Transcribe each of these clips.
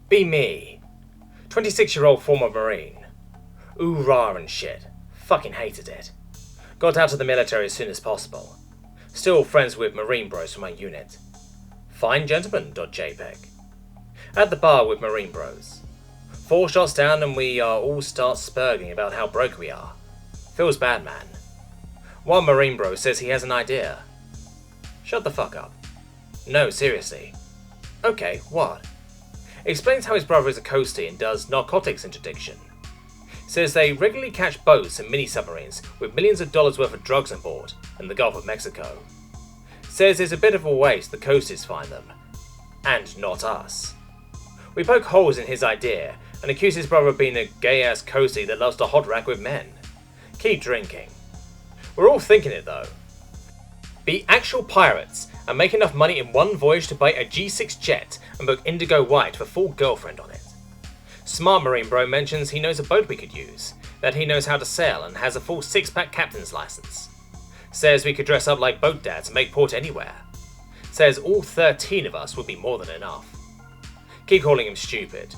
Be me. 26-year-old former Marine. Ooh rah and shit. Fucking hated it. Got out of the military as soon as possible. Still friends with Marine bros from my unit. Fine gentleman.jpg. At the bar with Marine bros. 4 shots down and we all start spurging about how broke we are. Feels bad, man. One Marine bro says he has an idea. Shut the fuck up. No, seriously. Okay, what? Explains how his brother is a coastie and does narcotics interdiction. Says they regularly catch boats and mini-submarines with millions of dollars worth of drugs on board in the Gulf of Mexico. Says it's a bit of a waste the coasties find them. And not us. We poke holes in his idea and accuse his brother of being a gay-ass coastie that loves to hot rack with men. Keep drinking. We're all thinking it though. Be actual pirates and make enough money in one voyage to buy a G6 jet and book Indigo White with a full girlfriend on it. Smart Marine bro mentions he knows a boat we could use, that he knows how to sail and has a full 6-pack captain's license. Says we could dress up like boat dads and make port anywhere. Says all 13 of us would be more than enough. Keep calling him stupid.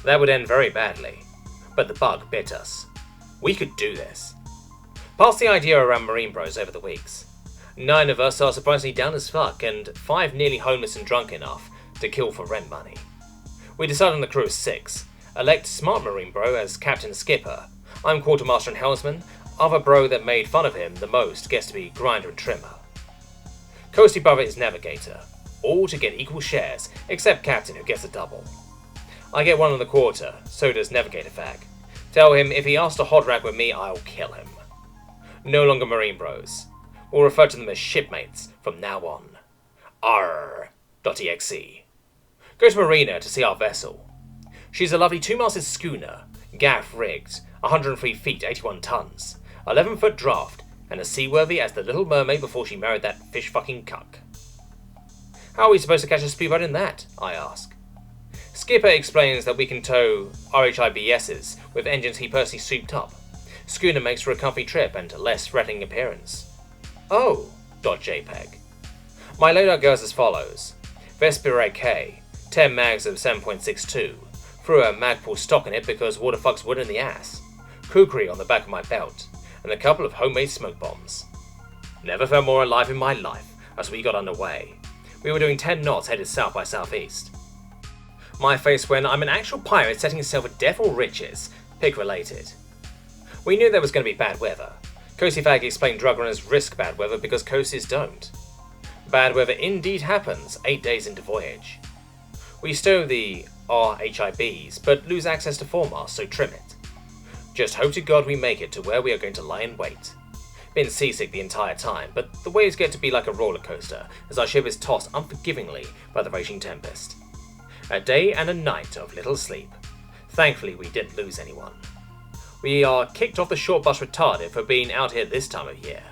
That would end very badly. But the bug bit us. We could do this. Passed the idea around Marine bros over the weeks. 9 of us are surprisingly down as fuck and 5 nearly homeless and drunk enough to kill for rent money. We decide on the crew of 6. Elect Smart Marine bro as Captain Skipper. I'm Quartermaster and Helmsman. Other bro that made fun of him the most gets to be Grinder and Trimmer. Coastie brother is Navigator. All to get equal shares, except Captain who gets a double. I get 1 1/4, so does Navigator fag. Tell him if he asks to hot rack with me, I'll kill him. No longer Marine bros. We'll refer to them as shipmates from now on. Arrrrr.exe. Go to Marina to see our vessel. She's a lovely 2-masted schooner, gaff rigged, 103 feet 81 tons, 11-foot draft, and as seaworthy as the Little Mermaid before she married that fish-fucking cuck. How are we supposed to catch a speedboat in that? I ask. Skipper explains that we can tow RHIBS's with engines he personally souped up. Schooner makes for a comfy trip and less threatening appearance. Oh.jpg. My loadout goes as follows. Vespire K, 10 mags of 7.62, threw a Magpul stock in it because water fucks wood in the ass, kukri on the back of my belt, and a couple of homemade smoke bombs. Never felt more alive in my life as we got underway. We were doing 10 knots headed south by southeast. My face when I'm an actual pirate setting himself for death or riches, pig related. We knew there was going to be bad weather. Coastie Fag explained drug runners risk bad weather because coasties don't. Bad weather indeed happens 8 days into voyage. We stow the RHIBs, but lose access to foremast, so trim it. Just hope to God we make it to where we are going to lie in wait. Been seasick the entire time, but the waves get to be like a roller coaster as our ship is tossed unforgivingly by the raging tempest. A day and a night of little sleep. Thankfully we didn't lose anyone. We are kicked off the short bus retarded for being out here this time of year.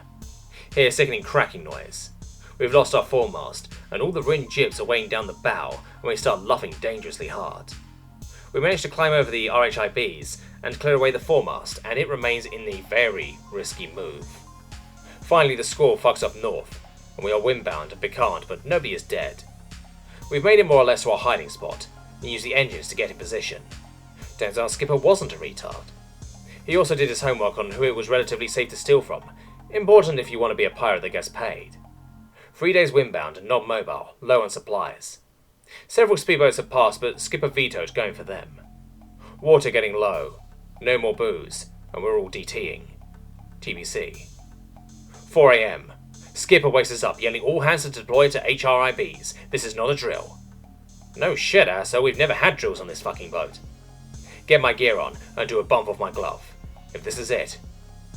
Hear sickening cracking noise. We've lost our foremast, and all the ruined jibs are weighing down the bow, and we start luffing dangerously hard. We manage to climb over the RHIBs and clear away the foremast, and it remains in the very risky move. Finally the squall fucks up north, and we are windbound and becalmed, but nobody is dead. We've made it more or less to our hiding spot, and used the engines to get in position. Turns out Skipper wasn't a retard. He also did his homework on who it was relatively safe to steal from, important if you want to be a pirate that gets paid. 3 days windbound and not mobile, low on supplies. Several speedboats have passed, but Skipper vetoed going for them. Water getting low, no more booze, and we're all DTing. TBC. 4 AM. Skipper wakes us up, yelling all hands to deploy to HRIBs. This is not a drill. No shit, asshole, we've never had drills on this fucking boat. Get my gear on and do a bump off my glove. If this is it.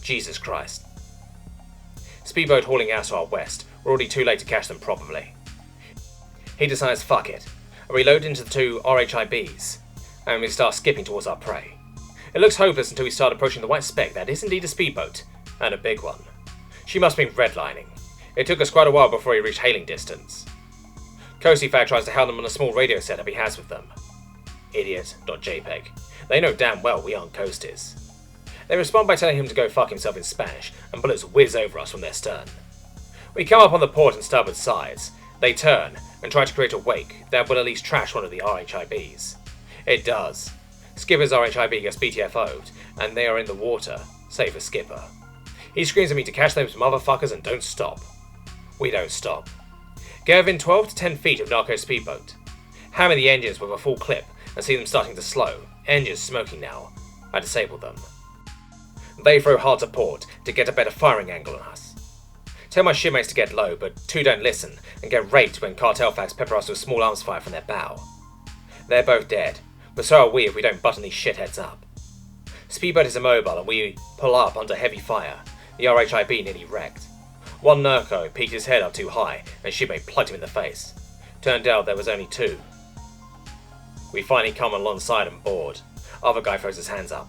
Jesus Christ. Speedboat hauling ass to our west. We're already too late to catch them probably. He decides fuck it. I reload into the 2 RHIBs, and we start skipping towards our prey. It looks hopeless until we start approaching the white speck that is indeed a speedboat, and a big one. She must be redlining. It took us quite a while before we reached hailing distance. Coastie Fag tries to hail them on a small radio setup he has with them. Idiot.jpg. They know damn well we aren't coasties. They respond by telling him to go fuck himself in Spanish, and bullets whiz over us from their stern. We come up on the port and starboard sides. They turn and try to create a wake that will at least trash one of the RHIBs. It does. Skipper's RHIB gets BTFO'd, and they are in the water, save for Skipper. He screams at me to catch those motherfuckers and don't stop. We don't stop. Get within 12 to 10 feet of Narco's speedboat. Hammer the engines with a full clip and see them starting to slow. Engines smoking now. I disable them. They throw hard to port to get a better firing angle on us. Tell my shipmates to get low, but two don't listen and get raped when cartel fags pepper us with small arms fire from their bow. They're both dead, but so are we if we don't button these shitheads up. Speedboat is immobile and we pull up under heavy fire. The RHIB nearly wrecked. One Narco peeked his head up too high and shipmate plugged him in the face. Turned out there was only two. We finally come alongside and board. Other guy throws his hands up.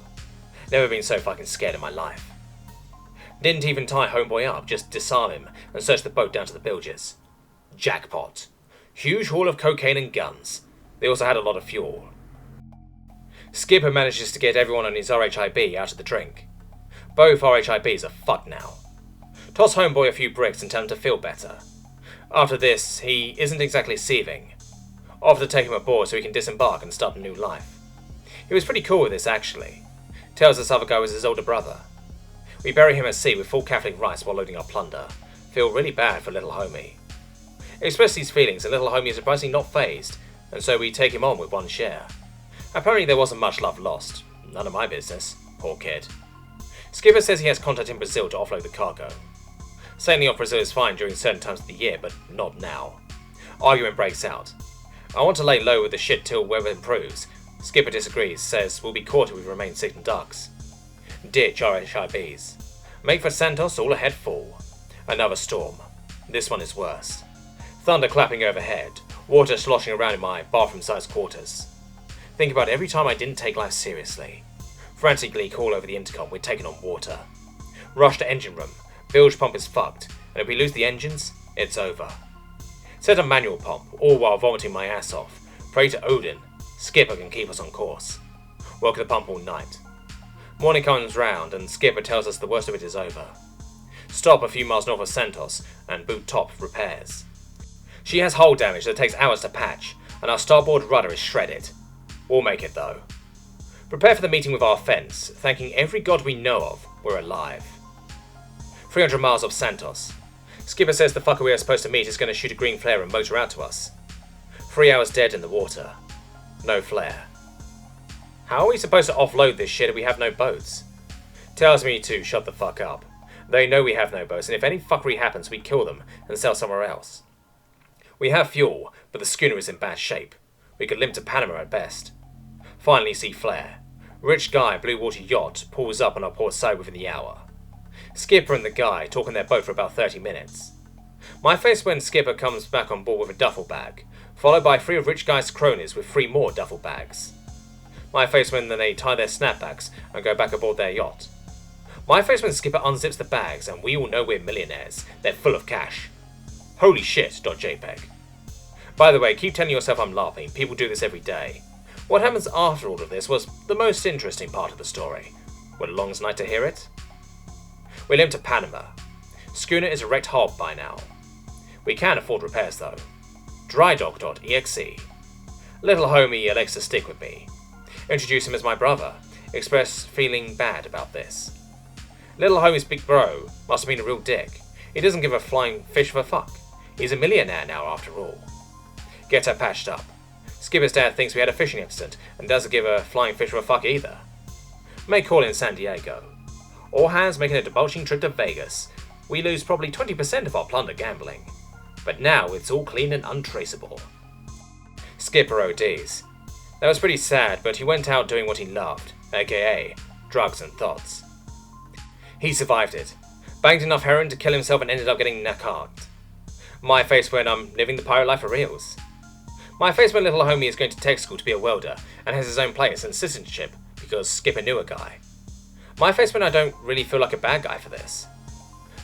Never been so fucking scared in my life. Didn't even tie homeboy up, just disarm him and search the boat down to the bilges. Jackpot. Huge haul of cocaine and guns. They also had a lot of fuel. Skipper manages to get everyone on his RHIB out of the drink. Both RHIBs are fucked now. Toss homeboy a few bricks and tell him to feel better. After this, he isn't exactly seething. Offer to take him aboard so he can disembark and start a new life. He was pretty cool with this actually. Tells this other guy was his older brother. We bury him at sea with full Catholic rites while loading our plunder. Feel really bad for little homie. Express these feelings and little homie is surprisingly not fazed, and so we take him on with one share. Apparently there wasn't much love lost. None of my business. Poor kid. Skipper says he has contact in Brazil to offload the cargo. Sailing off Brazil is fine during certain times of the year, but not now. Argument breaks out. I want to lay low with the shit till weather improves. Skipper disagrees, says we'll be caught if we remain sitting ducks. Ditch RHIBs. Make for Santos, all ahead full. Another storm. This one is worse. Thunder clapping overhead, water sloshing around in my bathroom-sized quarters. Think about every time I didn't take life seriously. Frantically call over the intercom, we're taking on water. Rush to engine room, bilge pump is fucked, and if we lose the engines, it's over. Set a manual pump, all while vomiting my ass off. Pray to Odin, Skipper can keep us on course. Work the pump all night. Morning comes round and Skipper tells us the worst of it is over. Stop a few miles north of Santos and boot top repairs. She has hull damage that takes hours to patch, and our starboard rudder is shredded. We'll make it though. Prepare for the meeting with our fence, thanking every god we know of we're alive. 300 miles off Santos. Skipper says the fucker we are supposed to meet is going to shoot a green flare and motor out to us. 3 hours dead in the water. No flare. How are we supposed to offload this shit if we have no boats? Tells me to shut the fuck up. They know we have no boats, and if any fuckery happens, we kill them and sell somewhere else. We have fuel, but the schooner is in bad shape. We could limp to Panama at best. Finally see flare. Rich guy, blue water yacht, pulls up on our port side within the hour. Skipper and the guy talk on their boat for about 30 minutes. My face when Skipper comes back on board with a duffel bag, followed by 3 of Rich Guy's cronies with 3 more duffel bags. My face when they tie their snapbacks and go back aboard their yacht. My face when Skipper unzips the bags and we all know we're millionaires. They're full of cash. Holy shit.jpg. By the way, keep telling yourself I'm laughing. People do this every day. What happens after all of this was the most interesting part of the story. Would Long's like to hear it? We limp to Panama. Schooner is a wrecked hob by now. We can afford repairs though. Drydock.exe. Little homie elects to stick with me. Introduce him as my brother. Express feeling bad about this. Little homie's big bro must have been a real dick. He doesn't give a flying fish of a fuck. He's a millionaire now after all. Get her patched up. Skipper's dad thinks we had a fishing accident and doesn't give a flying fish of a fuck either. Make call in San Diego. All hands making a debauching trip to Vegas. We lose probably 20% of our plunder gambling. But now it's all clean and untraceable. Skipper ODs. That was pretty sad, but he went out doing what he loved, aka drugs and thoughts. He survived it. Banged enough heroin to kill himself and ended up getting naked. My face when I'm living the pirate life for reals. My face when little homie is going to tech school to be a welder and has his own place and citizenship because Skipper knew a guy. My face when I don't really feel like a bad guy for this.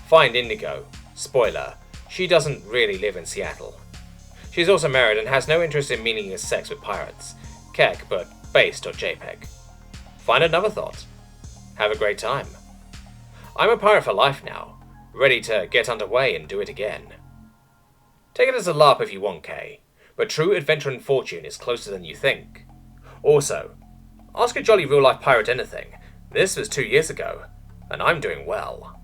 Find Indigo. Spoiler, she doesn't really live in Seattle. She's also married and has no interest in meaningless sex with pirates. Keck, but base.jpg. Find another thought. Have a great time. I'm a pirate for life now, ready to get underway and do it again. Take it as a LARP if you want, K, but true adventure and fortune is closer than you think. Also, ask a jolly real-life pirate anything. This was 2 years ago, and I'm doing well.